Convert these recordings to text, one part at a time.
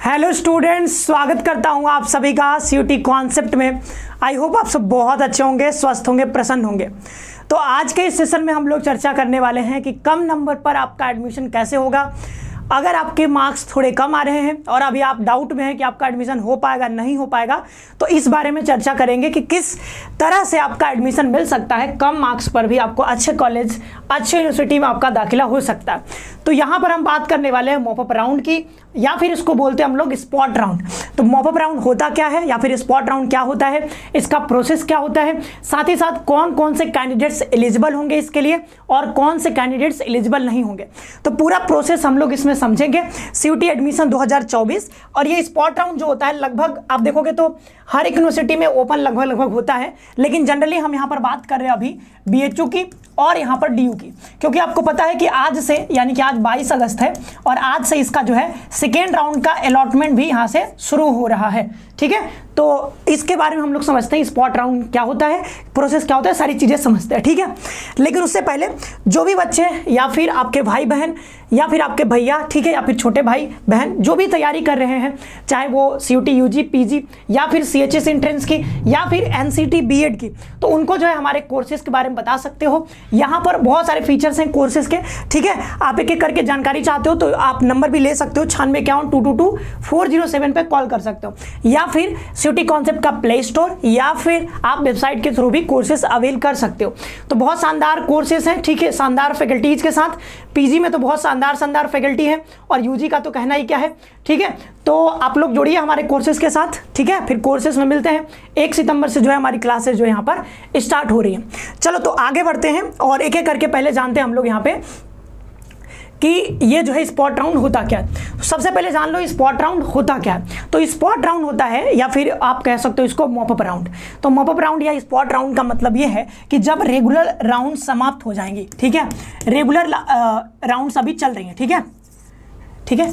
Hello students, स्वागत करता हूं आप सभी का सीयूटी कॉन्सेप्ट में। आई होप आप सब बहुत अच्छे होंगे, स्वस्थ होंगे, प्रसन्न होंगे। तो आज के इस सेशन में हम लोग चर्चा करने वाले हैं कि कम नंबर पर आपका एडमिशन कैसे होगा। अगर आपके मार्क्स थोड़े कम आ रहे हैं और अभी आप डाउट में हैं कि आपका एडमिशन हो पाएगा नहीं हो पाएगा, तो इस बारे में चर्चा करेंगे कि किस तरह से आपका एडमिशन मिल सकता है। कम मार्क्स पर भी आपको अच्छे कॉलेज, अच्छे यूनिवर्सिटी में आपका दाखिला हो सकता है। तो यहाँ पर हम बात करने वाले हैं मॉपअप राउंड की, या फिर इसको बोलते हैं हम लोग स्पॉट राउंड। तो मॉपअप राउंड होता क्या है या फिर स्पॉट राउंड क्या होता है, इसका प्रोसेस क्या होता है, साथ ही साथ कौन कौन से कैंडिडेट्स एलिजिबल होंगे इसके लिए और कौन से कैंडिडेट्स एलिजिबल नहीं होंगे। तो पूरा प्रोसेस हम लोग इसमें समझेंगे। सीयूटी एडमिशन 2024 और ये स्पॉट राउंड जो होता है, लगभग आप देखोगे तो हर एक यूनिवर्सिटी में ओपन लगभग होता है, लेकिन जनरली हम यहाँ पर बात कर रहे हैं अभी बीएचयू की और यहाँ पर डीयू की, क्योंकि आपको पता है कि आज से, यानी कि आज 22 अगस्त है और आज से इसका जो है सेकेंड राउंड का अलॉटमेंट भी यहाँ से शुरू हो रहा है। ठीक है, तो इसके बारे में हम लोग समझते हैं स्पॉट राउंड क्या होता है, प्रोसेस क्या होता है, सारी चीज़ें समझते हैं। ठीक है, लेकिन उससे पहले जो भी बच्चे या फिर आपके भाई बहन या फिर आपके भैया, ठीक है, या फिर छोटे भाई बहन जो भी तैयारी कर रहे हैं, चाहे वो सीयूटी यूजी पीजी या फिर सीएचएस एंट्रेंस की या फिर एनसीटी बीएड की, तो उनको जो है हमारे कोर्सेज के बारे में बता सकते हो। यहाँ पर बहुत सारे फीचर्स हैं कोर्सेज के। ठीक है, आप एक एक करके जानकारी चाहते हो तो आप नंबर भी ले सकते हो, 9651222407 पे कॉल कर सकते हो, या फिर सीयूटी कॉन्सेप्ट का प्ले स्टोर या फिर आप वेबसाइट के थ्रू भी कोर्सेज अवेल कर सकते हो। तो बहुत शानदार कोर्सेज हैं, ठीक है, शानदार फैकल्टीज के साथ। पीजी में तो बहुत शानदार फैकल्टी है और यूजी का तो कहना ही क्या है। ठीक है, तो आप लोग जुड़िए हमारे कोर्सेज के साथ। ठीक है, फिर कोर्सेज में मिलते हैं। 1 सितंबर से जो है हमारी क्लासेज जो यहाँ पर स्टार्ट हो रही हैं। चलो तो आगे बढ़ते हैं और एक एक करके पहले जानते हैं हम लोग यहाँ पे कि ये जो है स्पॉट राउंड होता क्या है। तो सबसे पहले जान लो स्पॉट राउंड होता क्या है। तो स्पॉट राउंड होता है, या फिर आप कह सकते हो इसको मॉपअप राउंड। तो मॉपअप राउंड या स्पॉट राउंड का मतलब ये है कि जब रेगुलर राउंड समाप्त हो जाएंगी, ठीक है, रेगुलर राउंड्स अभी चल रही हैं, ठीक है,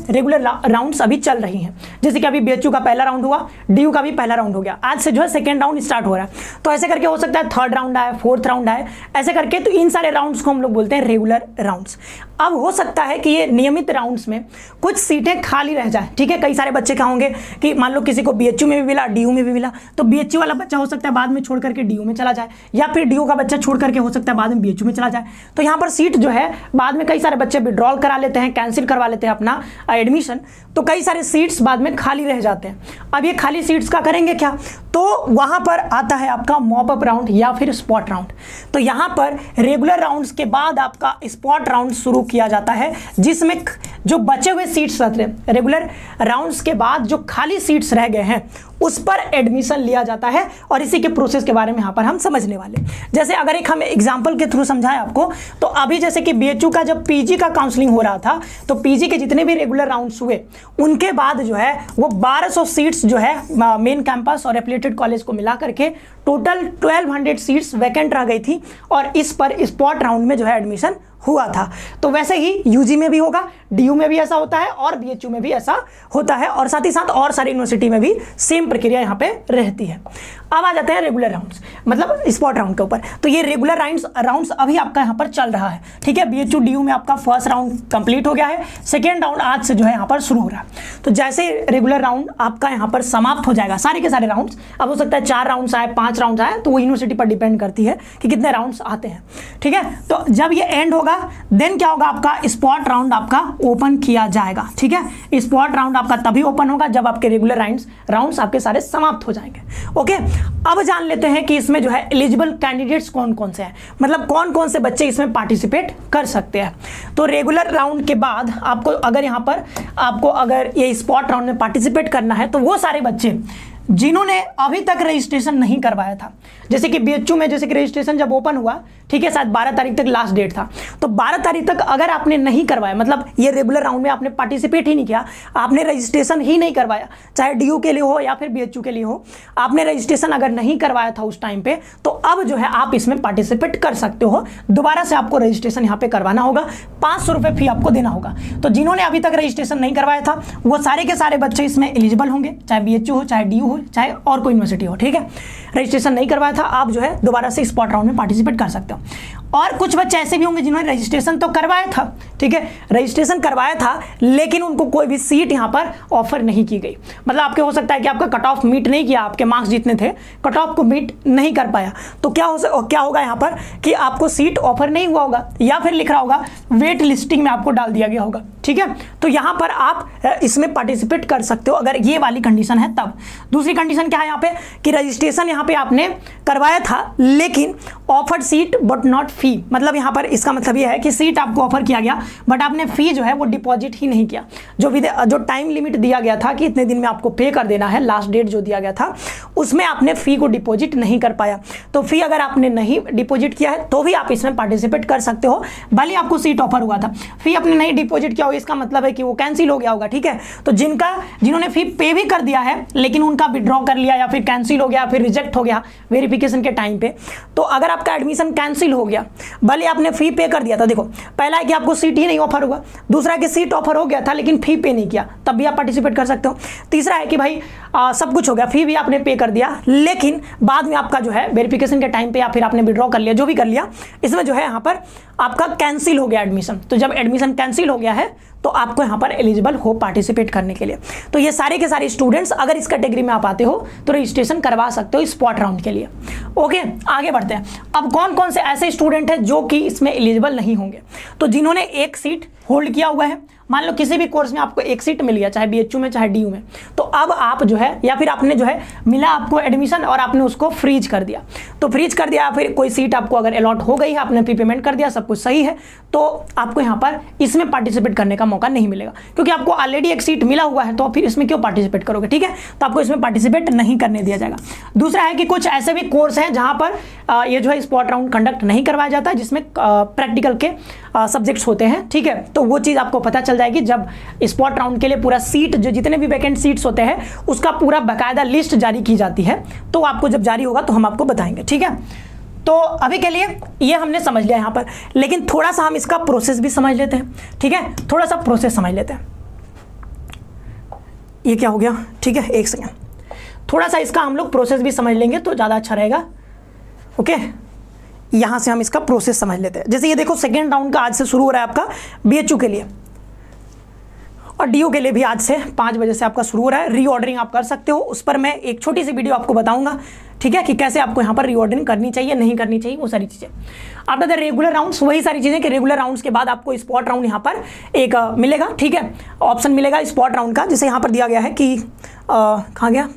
रेगुलर राउंड्स अभी चल रही हैं। जैसे कि अभी बीएचयू का पहला राउंड हुआ, डीयू का भी पहला राउंड हो गया, आज से जो है सेकेंड राउंड स्टार्ट हो रहा है। तो ऐसे करके हो सकता है थर्ड राउंड आए, फोर्थ राउंड आए, ऐसे करके। तो इन सारे राउंड्स को हम लोग बोलते हैं रेगुलर राउंड्स। अब हो सकता है कि ये नियमित राउंड्स में कुछ सीटें खाली रह जाए। ठीक है, कई सारे बच्चे क्या होंगे कि मान लो किसी को बीएचयू में भी मिला, डीयू में भी मिला, तो बीएचयू वाला बच्चा हो सकता है बाद में छोड़ करके डीयू में चला जाए, या फिर डीयू का बच्चा छोड़ करके हो सकता है बाद में बीएचयू में चला जाए। तो यहाँ पर सीट जो है बाद में कई सारे बच्चे विड्रॉल करा लेते हैं, कैंसिल करवा लेते हैं अपना एडमिशन, तो कई सारे सीट्स बाद में खाली रह जाते हैं। अब ये खाली सीट्स का करेंगे क्या, तो वहां पर आता है आपका मॉपअप राउंड या फिर स्पॉट राउंड। तो यहां पर रेगुलर राउंड्स के बाद आपका स्पॉट राउंड शुरू किया जाता है, जिसमें जो बचे हुए सीट्स रहते हैं, रेगुलर राउंड्स के बाद जो खाली सीट्स रह गए हैं उस पर एडमिशन लिया जाता है। और इसी के प्रोसेस के बारे में यहाँ पर हम समझने वाले। जैसे अगर एक हम एग्जांपल के थ्रू समझाएं आपको, तो अभी जैसे कि बीएचयू का जब पीजी का काउंसलिंग हो रहा था, तो पीजी के जितने भी रेगुलर राउंड्स हुए उनके बाद जो है वो 1200 सीट्स जो है मेन कैंपस और एफिलिएटेड कॉलेज को मिला करके टोटल 1200 सीट्स वैकेंट रह गई थी, और इस पर स्पॉट राउंड में जो है एडमिशन हुआ था। तो वैसे ही यूजी में भी होगा, डीयू में भी ऐसा होता है और बीएचयू में भी ऐसा होता है, और साथ ही साथ और सारी यूनिवर्सिटी में भी सेम प्रक्रिया यहाँ पे रहती है। अब आ जाते हैं रेगुलर राउंड्स, मतलब स्पॉट राउंड के ऊपर। तो ये रेगुलर राउंड्स अभी आपका यहाँ पर चल रहा है। ठीक है, बीएचयू डीयू में आपका फर्स्ट राउंड कंप्लीट हो गया है, सेकेंड राउंड आज से जो है यहाँ पर शुरू हो रहा है। तो जैसे रेगुलर राउंड आपका यहाँ पर समाप्त हो जाएगा, सारे के सारे राउंड्स, अब हो सकता है 4 राउंड्स आए, 5 राउंड्स आए, तो वो यूनिवर्सिटी पर डिपेंड करती है कि कितने राउंड्स आते हैं। ठीक है, तो जब ये एंड होगा देन क्या होगा, आपका स्पॉट राउंड आपका ओपन किया जाएगा। ठीक है, स्पॉट राउंड आपका तभी ओपन होगा जब आपके रेगुलर राउंड्स आपके सारे समाप्त हो जाएंगे। ओके, अब जान लेते हैं कि इसमें जो है एलिजिबल कैंडिडेट्स कौन कौन से हैं, मतलब कौन कौन से बच्चे इसमें पार्टिसिपेट कर सकते हैं। तो रेगुलर राउंड के बाद आपको अगर यहाँ पर आपको अगर ये स्पॉट राउंड में पार्टिसिपेट करना है, तो वो सारे बच्चे जिन्होंने अभी तक रजिस्ट्रेशन नहीं करवाया था, जैसे कि बीएचयू में जैसे कि रजिस्ट्रेशन जब ओपन हुआ, ठीक है, शायद 12 तारीख तक लास्ट डेट था, तो 12 तारीख तक अगर आपने नहीं करवाया, मतलब ये रेगुलर राउंड में आपने पार्टिसिपेट ही नहीं किया, आपने रजिस्ट्रेशन ही नहीं करवाया, चाहे डीयू के लिए हो या फिर बीएचयू के लिए हो, आपने रजिस्ट्रेशन अगर नहीं करवाया था उस टाइम पे, तो अब जो है आप इसमें पार्टिसिपेट कर सकते हो। दोबारा से आपको रजिस्ट्रेशन यहाँ पे करवाना होगा, 500 रुपये फी आपको देना होगा। तो जिन्होंने अभी तक रजिस्ट्रेशन नहीं करवाया था वो सारे के सारे बच्चे इसमें एलिजिबल होंगे, चाहे बीएचयू हो, चाहे डीयू हो, चाहे और कोई यूनिवर्सिटी हो। ठीक है, रजिस्ट्रेशन नहीं करवाया था, आप जो है दोबारा से स्पॉट राउंड में पार्टिसिपेट कर सकते हो। और कुछ बच्चे ऐसे भी होंगे जिन्होंने रजिस्ट्रेशन तो करवाया था, ठीक है, रजिस्ट्रेशन करवाया था लेकिन उनको कोई भी सीट यहाँ पर ऑफर नहीं की गई। मतलब आपके हो सकता है कि आपका कट ऑफ मीट नहीं किया, आपके मार्क्स जितने थे कट ऑफ को मीट नहीं कर पाया, तो क्या होगा यहाँ पर कि आपको सीट ऑफर नहीं हुआ होगा, या फिर लिख रहा होगा वेट लिस्टिंग में आपको डाल दिया गया होगा, ठीक है। तो यहाँ पर आप इसमें पार्टिसिपेट कर सकते हो अगर ये वाली कंडीशन है तब। दूसरी कंडीशन क्या है यहाँ पे कि रजिस्ट्रेशन यहाँ पे आपने करवाया था लेकिन ऑफर्ड सीट बट नॉट फी, मतलब यहाँ पर इसका मतलब ये है कि सीट आपको ऑफर किया गया बट आपने फी जो है वो डिपॉजिट ही नहीं किया। जो टाइम लिमिट दिया गया था कि इतने दिन में आपको पे कर देना है, लास्ट डेट जो दिया गया था उसमें आपने फी को डिपॉजिट नहीं कर पाया। तो फी अगर आपने नहीं डिपॉजिट किया है तो भी आप इसमें पार्टिसिपेट कर सकते हो, भले आपको सीट ऑफर हुआ था। फी आपने नहीं डिपॉजिट किया होगा इसका मतलब है कि वो कैंसिल हो गया होगा, ठीक है। तो जिन्होंने फी पे भी कर दिया है लेकिन उनका विड्रॉ कर लिया या फिर कैंसिल हो गया, फिर रिजेक्ट हो गया वेरिफिकेशन के टाइम पे, तो अगर आपका एडमिशन कैंसिल हो गया, भले आपने फी पे कर दिया था, देखो पहला है कि आपको सीट ही नहीं ऑफर हुआ, दूसरा है कि सीट ऑफर हो गया था लेकिन फी पे नहीं किया, तब भी आप पार्टिसिपेट कर सकते हो। तीसरा है कि भाई सब कुछ हो गया, फी भी आपने पे कर दिया लेकिन बाद में आपका जो है वेरिफिकेशन के टाइम पे या फिर आपने विड्रॉ कर लिया, जो भी कर लिया, इसमें जो है यहाँ पर आपका कैंसिल हो गया एडमिशन। तो जब एडमिशन कैंसिल हो गया है तो आपको यहाँ पर एलिजिबल हो पार्टिसिपेट करने के लिए। तो ये सारे के सारे स्टूडेंट्स अगर इस कैटेगरी में आप आते हो तो रजिस्ट्रेशन करवा सकते हो स्पॉट राउंड के लिए। ओके, आगे बढ़ते हैं। अब कौन कौन से ऐसे स्टूडेंट हैं जो कि इसमें एलिजिबल नहीं होंगे? तो जिन्होंने एक सीट होल्ड किया हुआ है, मान लो किसी भी कोर्स में आपको एक सीट मिल गया, चाहे बीएचयू में चाहे डीयू में, तो अब आप जो है या फिर आपने जो है मिला आपको एडमिशन और आपने उसको फ्रीज कर दिया, तो फ्रीज कर दिया, फिर कोई सीट आपको अगर अलॉट हो गई है, आपने फी पेमेंट कर दिया, सब कुछ सही है, तो आपको यहाँ पर इसमें पार्टिसिपेट करने का मौका नहीं मिलेगा क्योंकि आपको ऑलरेडी एक सीट मिला हुआ है, तो फिर इसमें क्यों पार्टिसिपेट करोगे, ठीक है। तो आपको इसमें पार्टिसिपेट नहीं करने दिया जाएगा। दूसरा है कि कुछ ऐसे भी कोर्स हैं जहाँ पर ये जो है स्पॉट राउंड कंडक्ट नहीं करवाया जाता, जिसमें प्रैक्टिकल के सब्जेक्ट्स होते हैं, ठीक है। तो वो चीज़ आपको पता चल जाएगी जब स्पॉट राउंड के लिए पूरा सीट, जो जितने भी वैकेंट सीट्स होते हैं उसका पूरा बाकायदा लिस्ट जारी की जाती है, तो आपको जब जारी होगा तो हम आपको बताएंगे, ठीक है। तो अभी के लिए ये हमने समझ लिया यहाँ पर, लेकिन थोड़ा सा हम इसका प्रोसेस भी समझ लेते हैं, ठीक है। थोड़ा सा प्रोसेस समझ लेते हैं। ये क्या हो गया, ठीक है, एक सेकेंड, थोड़ा सा इसका हम लोग प्रोसेस भी समझ लेंगे तो ज़्यादा अच्छा रहेगा। ओके, यहाँ से हम इसका प्रोसेस समझ लेते हैं। जैसे ये देखो, सेकेंड राउंड का आज से शुरू हो रहा है आपका बीएचयू के लिए, और डीयू के लिए भी आज से 5 बजे से आपका शुरू हो रहा है। रीऑर्डरिंग आप कर सकते हो, उस पर मैं एक छोटी सी वीडियो आपको बताऊंगा, ठीक है, कि कैसे आपको यहाँ पर रीऑर्डरिंग करनी चाहिए, नहीं करनी चाहिए, वो सारी चीज़ें। आफ्टर द रेगुलर राउंड्स, वही सारी चीज़ें कि रेगुलर राउंड्स के बाद आपको स्पॉट राउंड यहाँ पर एक मिलेगा, ठीक है, ऑप्शन मिलेगा स्पॉट राउंड का। जैसे यहाँ पर दिया गया है कि कहाँ गया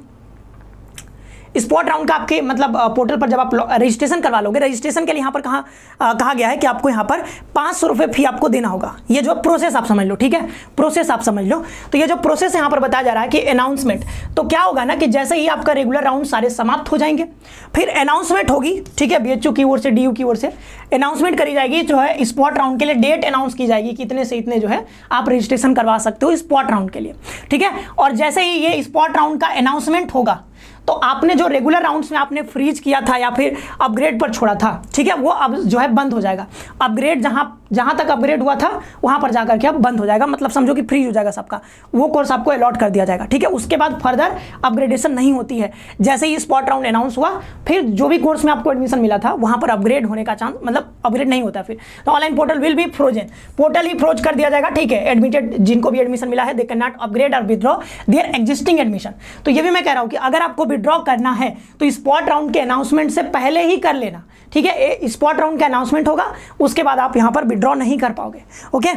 स्पॉट राउंड का, आपके मतलब पोर्टल पर जब आप रजिस्ट्रेशन करवा लोगे, रजिस्ट्रेशन के लिए यहाँ पर कहा गया है कि आपको यहाँ पर 500 रुपये फी आपको देना होगा। ये जो प्रोसेस आप समझ लो, ठीक है, प्रोसेस आप समझ लो। तो ये जो प्रोसेस यहाँ पर बताया जा रहा है कि अनाउंसमेंट, तो क्या होगा ना कि जैसे ही आपका रेगुलर राउंड सारे समाप्त हो जाएंगे, फिर अनाउंसमेंट होगी, ठीक है, बीएचयू की ओर से, डीयू की ओर से अनाउंसमेंट करी जाएगी, जो है स्पॉट राउंड के लिए डेट अनाउंस की जाएगी कि इतने से इतने जो है आप रजिस्ट्रेशन करवा सकते हो स्पॉट राउंड के लिए, ठीक है। और जैसे ही ये स्पॉट राउंड का अनाउंसमेंट होगा तो आपने जो रेगुलर राउंड्स में आपने फ्रीज किया था या फिर अपग्रेड पर छोड़ा था, ठीक है, वो अब जो है बंद हो जाएगा। अपग्रेड जहां तक अपग्रेड हुआ था वहां पर जाकर के अब बंद हो जाएगा, मतलब समझो कि फ्रीज हो जाएगा सबका, वो कोर्स आपको अलॉट कर दिया जाएगा, ठीक है। उसके बाद फर्दर अपग्रेडेशन नहीं होती है। जैसे ही स्पॉट राउंड अनाउंस हुआ, फिर जो भी कोर्स में आपको एडमिशन मिला था वहां पर अपग्रेड होने का चांस, मतलब अपग्रेड नहीं होता फिर, तो online portal will be frozen, portal ही फ्रोज कर दिया जाएगा, ठीक है। एडमिटेड जिनको भी एडमिशन मिला है, दे कैन नॉट अपग्रेड और विथड्रॉ देयर एग्जिस्टिंग एडमिशन। तो ये भी मैं कह रहा हूं कि अगर आपको विथड्रॉ करना है तो स्पॉट राउंड के अनाउंसमेंट से पहले ही कर लेना, ठीक है। स्पॉट राउंड का अनाउंसमेंट होगा, उसके बाद आप यहां पर विथड्रॉ नहीं कर पाओगे, okay.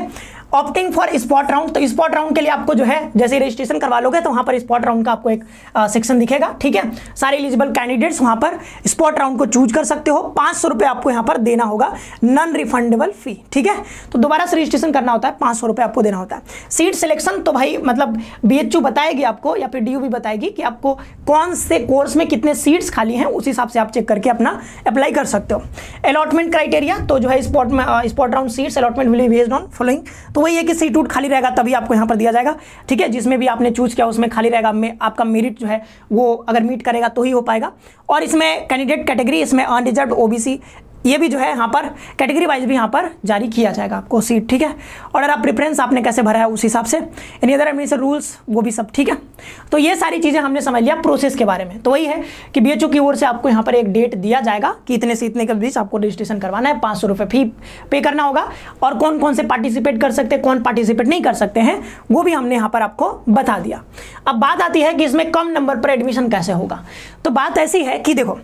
Opting for spot round, तो स्पॉट राउंड के लिए आपको जो है जैसे रजिस्ट्रेशन करवा लोगे तो वहां पर स्पॉट राउंड का आपको एक सेक्शन दिखेगा, ठीक है। सारे एलिजिबल कैंडिडेट्स वहां पर स्पॉट राउंड को चूज कर सकते हो। 500 रुपये आपको यहां पर देना होगा, नॉन रिफंडेबल फी, ठीक है। तो दोबारा से रजिस्ट्रेशन करना होता है, 500 रुपये आपको देना होता है। सीट सिलेक्शन तो भाई मतलब बीएचयू बताएगी आपको या फिर डीयू भी बताएगी कि आपको कौन से कोर्स में कितने सीट्स खाली हैं, उस हिसाब से आप चेक करके अपना अप्लाई कर सकते हो। अलॉटमेंट क्राइटेरिया, तो जो है spot round seats allotment will be based on following, तो वही है कि सीट उट खाली रहेगा तभी आपको यहाँ पर दिया जाएगा, ठीक है। जिसमें भी आपने चूज किया उसमें खाली रहेगा, आपका मेरिट जो है वो अगर मीट करेगा तो ही हो पाएगा। और इसमें कैंडिडेट कैटेगरी, इसमें अनरिजर्व्ड, ओबीसी, ये भी जो है यहाँ पर कैटेगरी वाइज भी यहाँ पर जारी किया जाएगा आपको सीट, ठीक है। ऑर्डर ऑफ प्रेफरेंस आपने कैसे भरा है उस हिसाब से, एनी अदर एडमिशन रूल्स वो भी सब, ठीक है। तो ये सारी चीज़ें हमने समझ लिया प्रोसेस के बारे में। तो वही है कि BHU की ओर से आपको यहाँ पर एक डेट दिया जाएगा कि इतने से इतने के बीच आपको रजिस्ट्रेशन करवाना है, 500 रुपये फी पे करना होगा, और कौन कौन से पार्टिसिपेट कर सकते हैं, कौन पार्टिसिपेट नहीं कर सकते हैं, वो भी हमने यहाँ पर आपको बता दिया। अब बात आती है कि इसमें कम नंबर पर एडमिशन कैसे होगा। तो बात ऐसी है कि देखो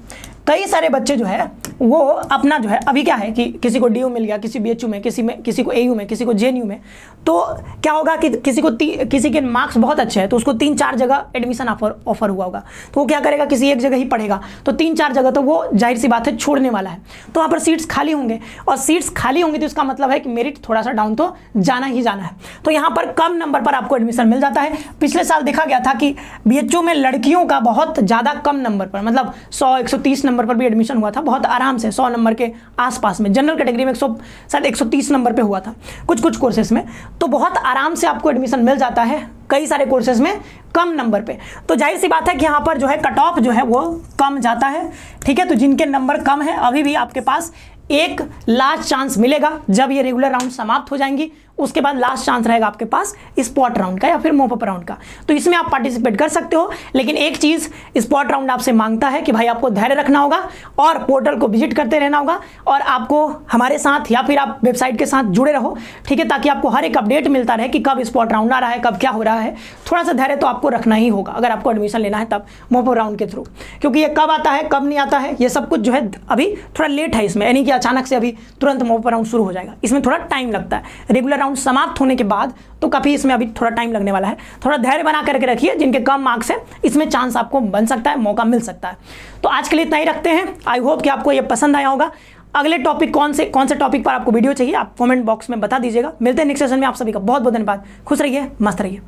कई सारे बच्चे जो है वो अपना जो है अभी क्या है कि किसी को DU मिल गया, किसी BHU में, किसी को AU में, किसी को JNU में, तो क्या होगा कि किसी के मार्क्स बहुत अच्छे हैं तो उसको 3-4 जगह एडमिशन ऑफर हुआ होगा, तो वो क्या करेगा, किसी एक जगह ही पढ़ेगा, तो 3-4 जगह तो वो जाहिर सी बात है छोड़ने वाला है। तो वहाँ पर सीट्स खाली होंगे, और सीट्स खाली होंगी तो इसका मतलब है कि मेरिट थोड़ा सा डाउन तो जाना ही जाना है। तो यहाँ पर कम नंबर पर आपको एडमिशन मिल जाता है। पिछले साल देखा गया था कि BHU में लड़कियों का बहुत ज़्यादा कम नंबर पर, मतलब 100-130 नंबर पर भी एडमिशन हुआ था, बहुत आराम से 100 नंबर के आसपास में। जनरल कैटेगरी में 130 नंबर पे हुआ था कुछ कोर्सेज में, तो बहुत आराम से आपको एडमिशन मिल जाता है कई सारे कोर्सेज में कम नंबर पे। तो जाहिर सी बात है कि यहाँ पर जो है कट ऑफ जो है वो कम जाता है, ठीक है। तो जिनके नंबर कम है अभी भी आपके पास एक लास्ट चांस मिलेगा जब ये रेगुलर राउंड समाप्त हो जाएंगी, उसके बाद लास्ट चांस रहेगा आपके पास स्पॉट राउंड का या फिर मॉप अप राउंड का। तो इसमें आप पार्टिसिपेट कर सकते हो, लेकिन एक चीज़ स्पॉट राउंड आपसे मांगता है कि भाई आपको धैर्य रखना होगा और पोर्टल को विजिट करते रहना होगा, और आपको हमारे साथ या फिर आप वेबसाइट के साथ जुड़े रहो, ठीक है, ताकि आपको हर एक अपडेट मिलता रहे कि कब स्पॉट राउंड आ रहा है, कब क्या हो रहा है। थोड़ा सा धैर्य तो आपको रखना ही होगा अगर आपको एडमिशन लेना है तब मॉप अप राउंड के थ्रू, क्योंकि ये कब आता है कब नहीं आता है ये सब कुछ जो है अभी थोड़ा लेट है इसमें, यानी कि अचानक से अभी तुरंत मॉप अप राउंड शुरू हो जाएगा, इसमें थोड़ा टाइम लगता है। रेगुलर राउंड समाप्त होने के बाद तो काफ़ी इसमें अभी थोड़ा टाइम लगने वाला है। थोड़ा धैर्य बना करके रखिए, जिनके कम मार्क्स हैं इसमें चांस आपको बन सकता है, मौका मिल सकता है। तो आज के लिए इतना ही रखते हैं। आई होप कि आपको ये पसंद आया होगा। अगले टॉपिक कौन से टॉपिक पर आपको वीडियो चाहिए आप कमेंट बॉक्स में बता दीजिएगा। मिलते हैं नेक्स्ट सेशन में। आप सभी का बहुत बहुत धन्यवाद। खुश रहिए, मस्त रहिए।